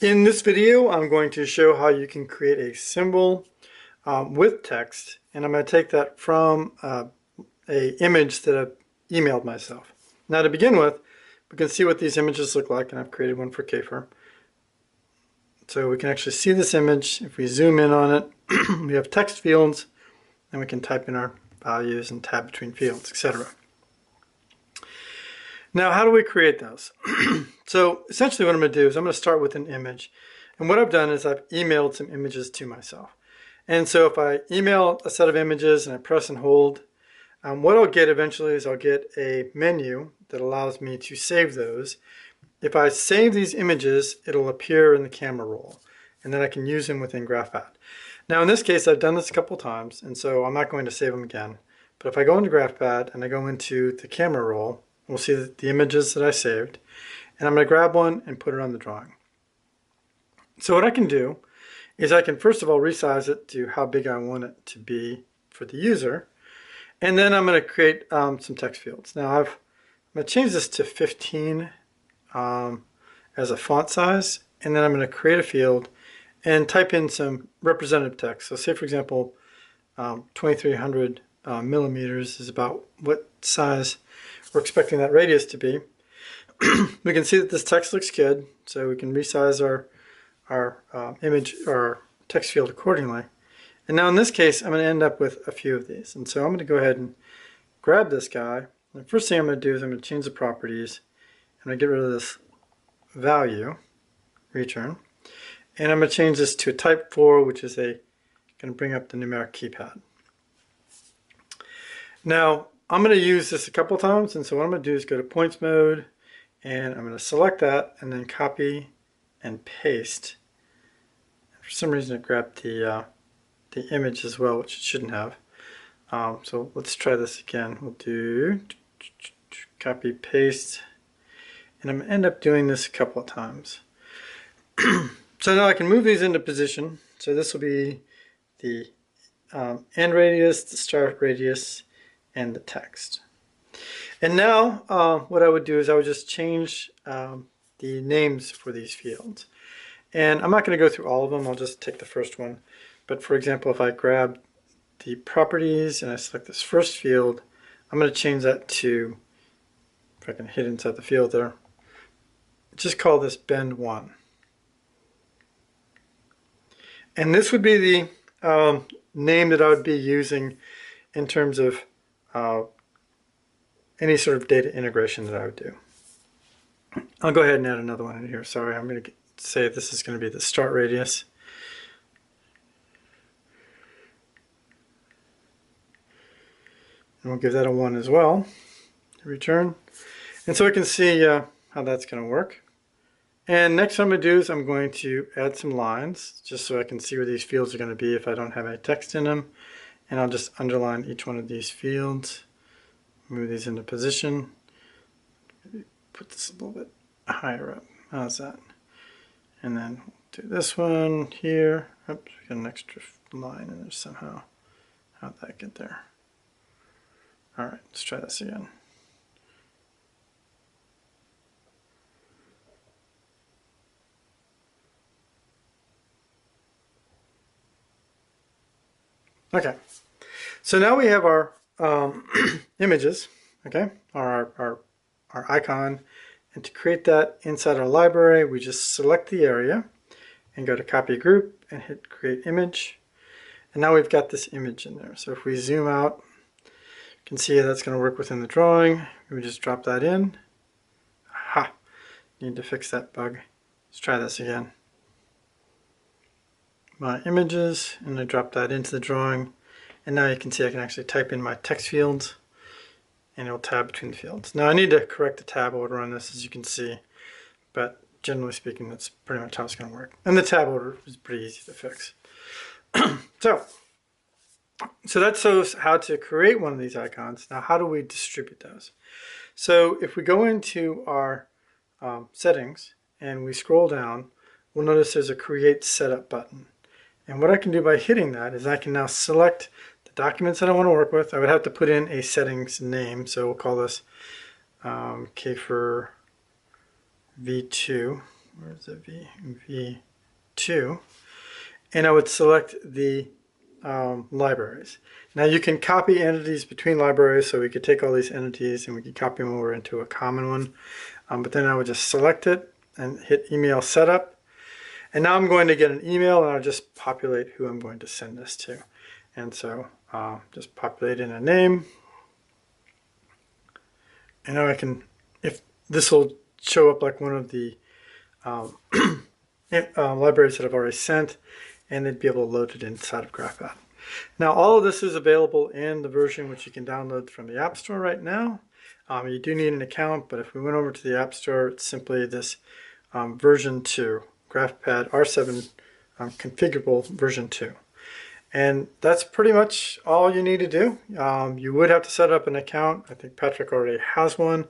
In this video, I'm going to show how you can create a symbol with text, and I'm going to take that from a image that I've emailed myself. Now to begin with, we can see what these images look like, and I've created one for KaeferV. So we can actually see this image. If we zoom in on it, we have text fields, and we can type in our values and tab between fields, etc. Now, how do we create those? So essentially what I'm going to do is I'm going to start with an image. And what I've done is I've emailed some images to myself. And so if I email a set of images and I press and hold, what I'll get eventually is I'll get a menu that allows me to save those. If I save these images, it'll appear in the camera roll, and then I can use them within GraphPad. Now in this case, I've done this a couple times, and so I'm not going to save them again. But if I go into GraphPad and I go into the camera roll, we'll see the images that I saved, and I'm going to grab one and put it on the drawing. So what I can do is I can first of all resize it to how big I want it to be for the user, and then I'm going to create some text fields. Now I'm going to change this to 15 as a font size, and then I'm going to create a field and type in some representative text. So say for example 2300 millimeters is about what size we're expecting that radius to be. We can see that this text looks good, so we can resize our image or text field accordingly. And now in this case, I'm going to end up with a few of these. And so I'm going to go ahead and grab this guy. And the first thing I'm going to do is I'm going to change the properties. I'm going to get rid of this value, return. And I'm going to change this to a type 4, which is going to bring up the numeric keypad. Now, I'm going to use this a couple times, and so what I'm going to do is go to points mode, and I'm going to select that, and then copy and paste. For some reason it grabbed the image as well, which it shouldn't have. So let's try this again. We'll do copy, paste, and I'm going to end up doing this a couple of times. So now I can move these into position. So this will be the end radius, the start radius, and the text. And now what I would do is I would just change the names for these fields. And I'm not going to go through all of them, I'll just take the first one. But for example, if I grab the properties and I select this first field, I'm going to change that to, if I can hit inside the field there, just call this bend 1. And this would be the name that I would be using in terms of any sort of data integration that I would do. I'll go ahead and add another one in here. Sorry, I'm going to say this is going to be the start radius. And we'll give that a 1 as well. Return. And so I can see how that's going to work. And next what I'm going to do is I'm going to add some lines just so I can see where these fields are going to be if I don't have any text in them. And I'll just underline each one of these fields, move these into position, put this a little bit higher up. How's that? And then we'll do this one here. Oops, we got an extra line in there somehow. How'd that get there? All right, let's try this again. Okay, so now we have our images, okay, our icon, and to create that inside our library, we just select the area and go to copy group and hit create image, and now we've got this image in there. So if we zoom out, you can see that's going to work within the drawing. We just drop that in. Aha, need to fix that bug. Let's try this again. My images, and I drop that into the drawing, and now you can see I can actually type in my text fields and it'll tab between the fields. Now I need to correct the tab order on this, as you can see, but generally speaking that's pretty much how it's going to work, and the tab order is pretty easy to fix. So that shows how to create one of these icons. Now how do we distribute those? So if we go into our settings and we scroll down, we'll notice there's a create setup button. And what I can do by hitting that is I can now select the documents that I want to work with. I would have to put in a settings name, so we'll call this KaeferV2, where's the V2, and I would select the libraries. Now you can copy entities between libraries, so we could take all these entities and we could copy them over into a common one. But then I would just select it and hit email setup. And now I'm going to get an email, and I'll just populate who I'm going to send this to. And so just populate in a name. And now I can, if this will show up like one of the libraries that I've already sent, and they'd be able to load it inside of GraphPad. Now all of this is available in the version which you can download from the App Store right now. You do need an account, but if we went over to the App Store, it's simply this version 2, GraphPad R7 configurable version 2. And that's pretty much all you need to do. You would have to set up an account. I think Patrick already has one.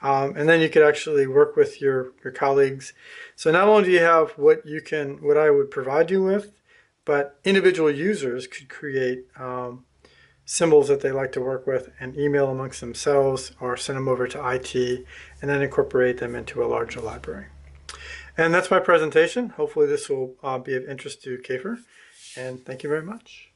And then you could actually work with your colleagues. So not only do you have what I would provide you with, but individual users could create symbols that they like to work with and email amongst themselves or send them over to IT and then incorporate them into a larger library. And that's my presentation. Hopefully this will be of interest to KaeferV, and thank you very much.